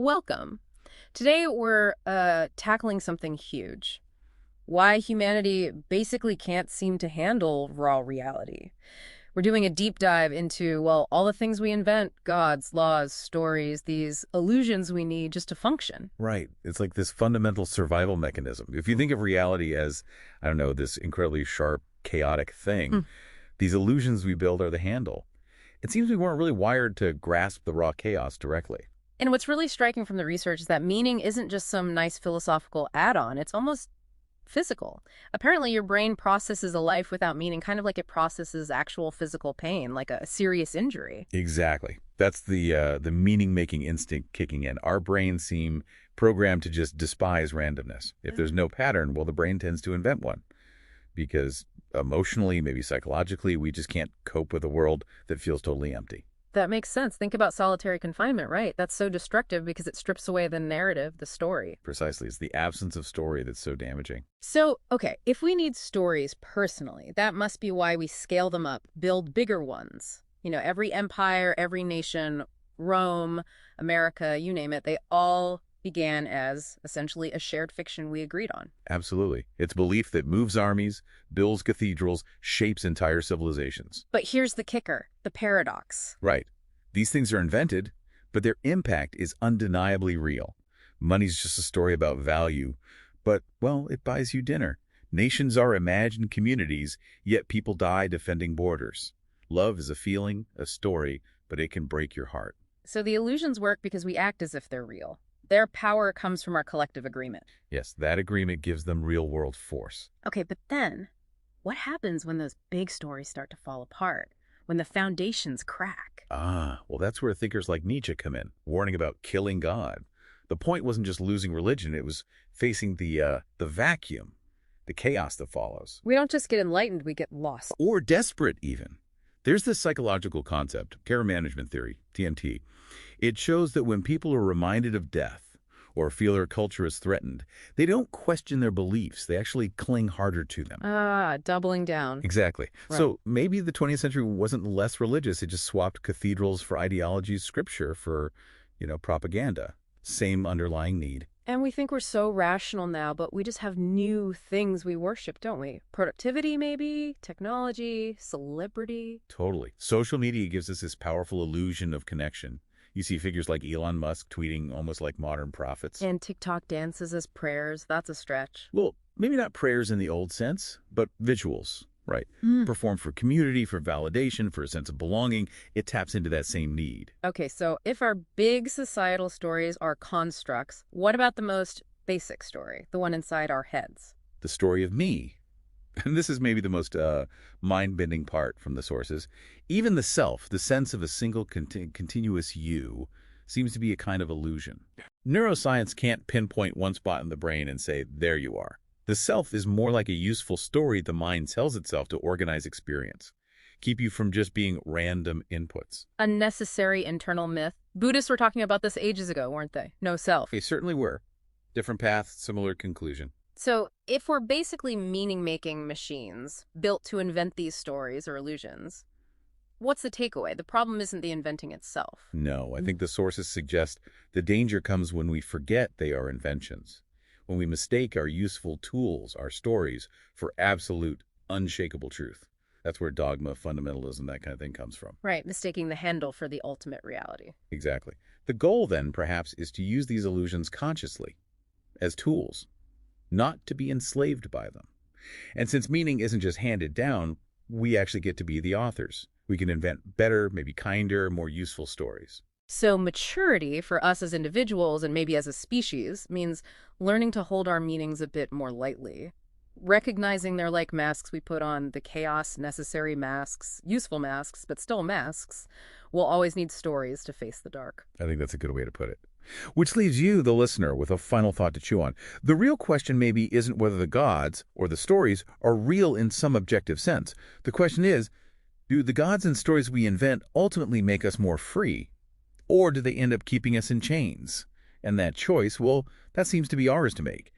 Welcome. Today we're tackling something huge. Why humanity basically can't seem to handle raw reality. We're doing a deep dive into, well, all the things we invent, gods, laws, stories, these illusions we need just to function. Right. It's like this fundamental survival mechanism. If you think of reality as, I don't know, this incredibly sharp, chaotic thing, Mm. these illusions we build are the handle. It seems we weren't really wired to grasp the raw chaos directly. And what's really striking from the research is that meaning isn't just some nice philosophical add-on, it's almost physical. Apparently, your brain processes a life without meaning, kind of like it processes actual physical pain, like a serious injury. Exactly. That's the meaning-making instinct kicking in. Our brains seem programmed to just despise randomness. If there's no pattern, well, the brain tends to invent one because emotionally, maybe psychologically, we just can't cope with a world that feels totally empty. That makes sense. Think about solitary confinement, right? That's so destructive because it strips away the narrative, the story. Precisely. It's the absence of story that's so damaging. So, okay, if we need stories personally, that must be why we scale them up, build bigger ones. Every empire, every nation, Rome, America, you name it, they all began as essentially a shared fiction we agreed on. Absolutely. It's belief that moves armies, builds cathedrals, shapes entire civilizations. But here's the kicker, the paradox. Right. These things are invented, but their impact is undeniably real. Money's just a story about value, but, well, it buys you dinner. Nations are imagined communities, yet people die defending borders. Love is a feeling, a story, but it can break your heart. So the illusions work because we act as if they're real. Their power comes from our collective agreement. Yes, that agreement gives them real-world force. Okay, but then, what happens when those big stories start to fall apart? When the foundations crack? Well, that's where thinkers like Nietzsche come in, warning about killing God. The point wasn't just losing religion, it was facing the vacuum, the chaos that follows. We don't just get enlightened, we get lost. Or desperate, even. There's this psychological concept, care management theory, TMT. It shows that when people are reminded of death or feel their culture is threatened, they don't question their beliefs. They actually cling harder to them. Doubling down. Exactly. Right. So maybe the 20th century wasn't less religious. It just swapped cathedrals for ideologies, scripture for, propaganda. Same underlying need. And we think we're so rational now, but we just have new things we worship, don't we? Productivity, maybe? Technology? Celebrity? Totally. Social media gives us this powerful illusion of connection. You see figures like Elon Musk tweeting almost like modern prophets. And TikTok dances as prayers. That's a stretch. Well, maybe not prayers in the old sense, but visuals, right? Performed for community, for validation, for a sense of belonging. It taps into that same need. Okay, so if our big societal stories are constructs, what about the most basic story, the one inside our heads? The story of me. And this is maybe the most mind-bending part from the sources. Even the self, the sense of a single continuous you, seems to be a kind of illusion. Neuroscience can't pinpoint one spot in the brain and say, there you are. The self is more like a useful story the mind tells itself to organize experience, keep you from just being random inputs. A necessary internal myth. Buddhists were talking about this ages ago, weren't they? No self. They certainly were. Different path, similar conclusion. So if we're basically meaning-making machines built to invent these stories or illusions, what's the takeaway? The problem isn't the inventing itself. No, I think the sources suggest the danger comes when we forget they are inventions, when we mistake our useful tools, our stories, for absolute, unshakable truth. That's where dogma, fundamentalism, that kind of thing comes from. Right, mistaking the handle for the ultimate reality. Exactly. The goal, then, perhaps, is to use these illusions consciously, as tools, not to be enslaved by them. And since meaning isn't just handed down, we actually get to be the authors. We can invent better, maybe kinder, more useful stories. So maturity for us as individuals and maybe as a species means learning to hold our meanings a bit more lightly. Recognizing they're like masks we put on, the chaos, necessary masks, useful masks, but still masks. We'll always need stories to face the dark. I think that's a good way to put it. Which leaves you, the listener, with a final thought to chew on. The real question maybe isn't whether the gods or the stories are real in some objective sense. The question is, do the gods and stories we invent ultimately make us more free? Or do they end up keeping us in chains? And that choice, well, that seems to be ours to make.